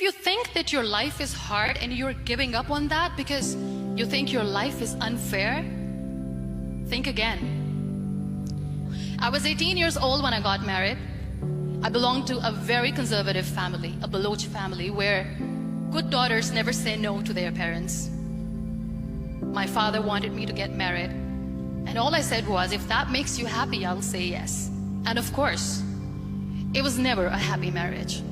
If you think that your life is hard and you're giving up on that because you think your life is unfair, think again. I was 18 years old when I got married. I belonged to a very conservative family, a Baloch family, where good daughters never say no to their parents. My father wanted me to get married, and all I said was, if that makes you happy, I'll say yes. And of course, it was never a happy marriage.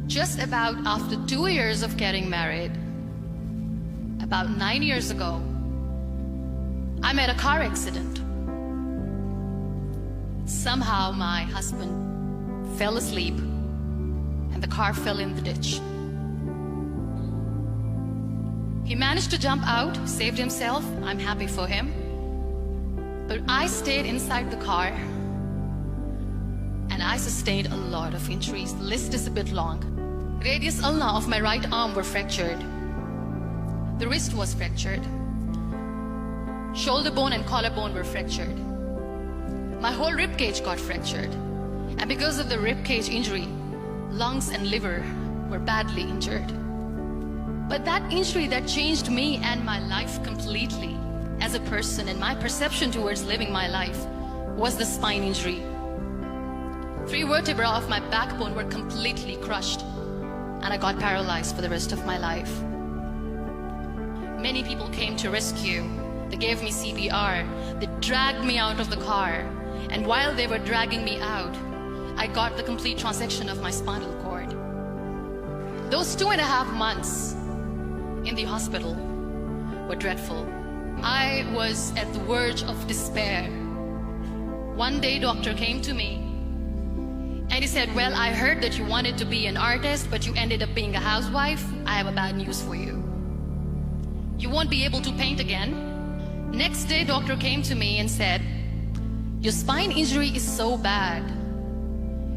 Just about after 2 years of getting married, about 9 years ago, I met a car accident. Somehow my husband fell asleep and the car fell in the ditch. He managed to jump out, saved himself. I'm happy for him. But I stayed inside the car and I sustained a lot of injuries. The list is a bit long. Radius ulna of my right arm were fractured. The wrist was fractured. Shoulder bone and collarbone were fractured. My whole rib cage got fractured. And because of the rib cage injury, lungs and liver were badly injured. But that injury that changed me and my life completely as a person and my perception towards living my life was the spine injury. 3 vertebrae of my backbone were completely crushed and I got paralyzed for the rest of my life. Many people came to rescue. They gave me CPR. They dragged me out of the car. And while they were dragging me out, I got the complete transection of my spinal cord. Those 2.5 months in the hospital were dreadful. I was at the verge of despair. One day, doctor came to me and he said, well, I heard that you wanted to be an artist, but you ended up being a housewife. I have a bad news for you. You won't be able to paint again. Next day, doctor came to me and said, your spine injury is so bad,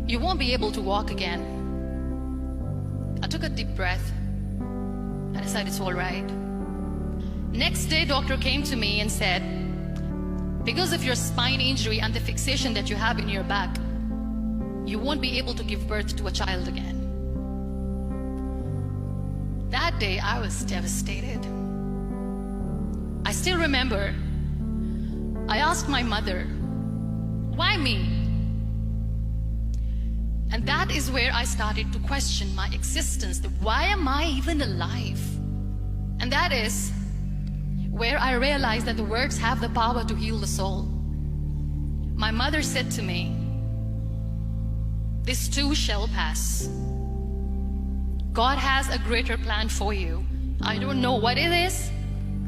you won't be able to walk again. I took a deep breath. I decided it's all right. Next day, doctor came to me and said, because of your spine injury and the fixation that you have in your back, you won't be able to give birth to a child again. That day, I was devastated. I still remember, I asked my mother, why me? And that is where I started to question my existence. Why am I even alive? And that is where I realized that the words have the power to heal the soul. My mother said to me, this too shall pass. God has a greater plan for you. I don't know what it is,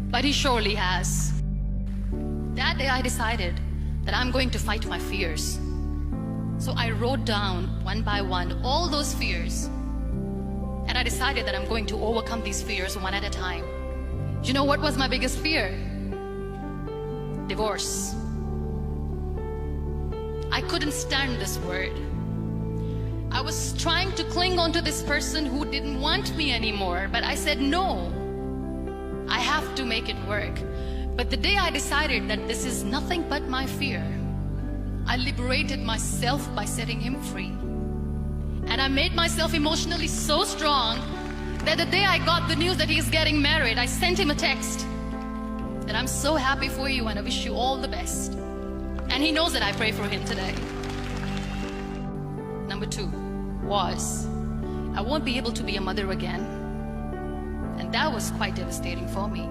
but He surely has. That day I decided that I'm going to fight my fears. So I wrote down one by one all those fears. And I decided that I'm going to overcome these fears one at a time. You know what was my biggest fear? Divorce. I couldn't stand this word. I was trying to cling on to this person who didn't want me anymore, but I said no. I have to make it work. But the day I decided that this is nothing but my fear, I liberated myself by setting him free. And I made myself emotionally so strong that the day I got the news that he's getting married, I sent him a text that I'm so happy for you and I wish you all the best. And he knows that I pray for him today. Number 2 was, I won't be able to be a mother again. And that was quite devastating for me.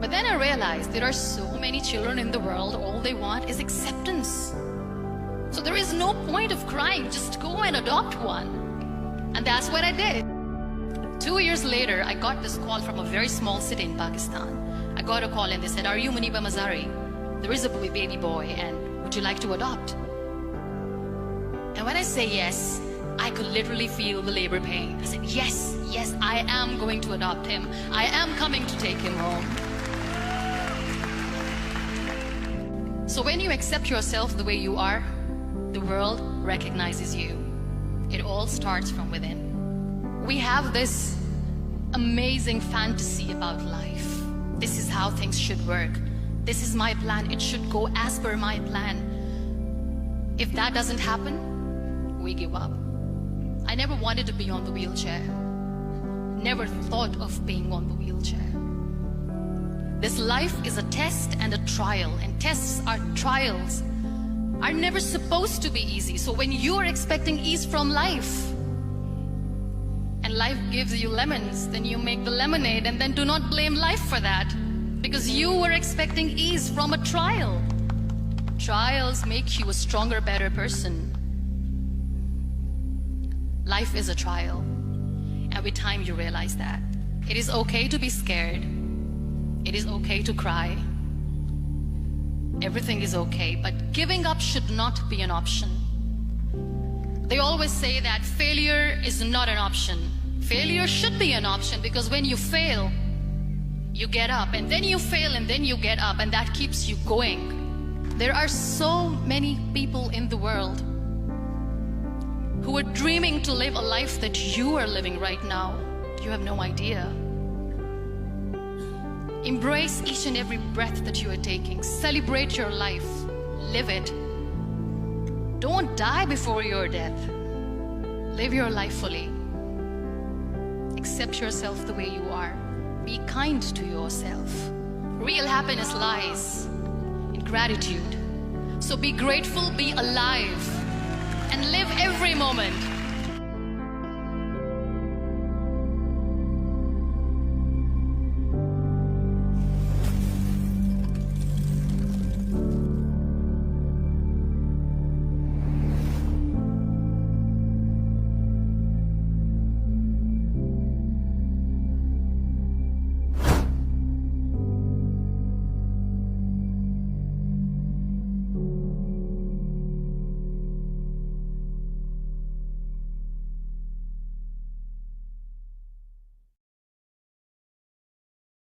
But then I realized there are so many children in the world, all they want is acceptance. So there is no point of crying, just go and adopt one. And that's what I did. 2 years later, I got this call from a very small city in Pakistan. I got a call and they said, are you Muniba Mazari? There is a baby boy and would you like to adopt? And when I say yes, I could literally feel the labor pain. I said, yes, yes, I am going to adopt him. I am coming to take him home. So when you accept yourself the way you are, the world recognizes you. It all starts from within. We have this amazing fantasy about life. This is how things should work. This is my plan. It should go as per my plan. If that doesn't happen, we give up. I never wanted to be on the wheelchair. Never thought of being on the wheelchair. This life is a test and a trial, and tests are trials are never supposed to be easy. So when you are expecting ease from life, and life gives you lemons, then you make the lemonade, and then do not blame life for that, because you were expecting ease from a trial. Trials make you a stronger, better person. Life is a trial, and with time you realize that. It is okay to be scared. It is okay to cry. Everything is okay, but giving up should not be an option. They always say that failure is not an option. Failure should be an option, because when you fail, you get up, and then you fail, and then you get up, and that keeps you going. There are so many people in the world who are dreaming to live a life that you are living right now. You have no idea. Embrace each and every breath that you are taking. Celebrate your life. Live it. Don't die before your death. Live your life fully. Accept yourself the way you are. Be kind to yourself. Real happiness lies in gratitude. So be grateful, be alive, and live every moment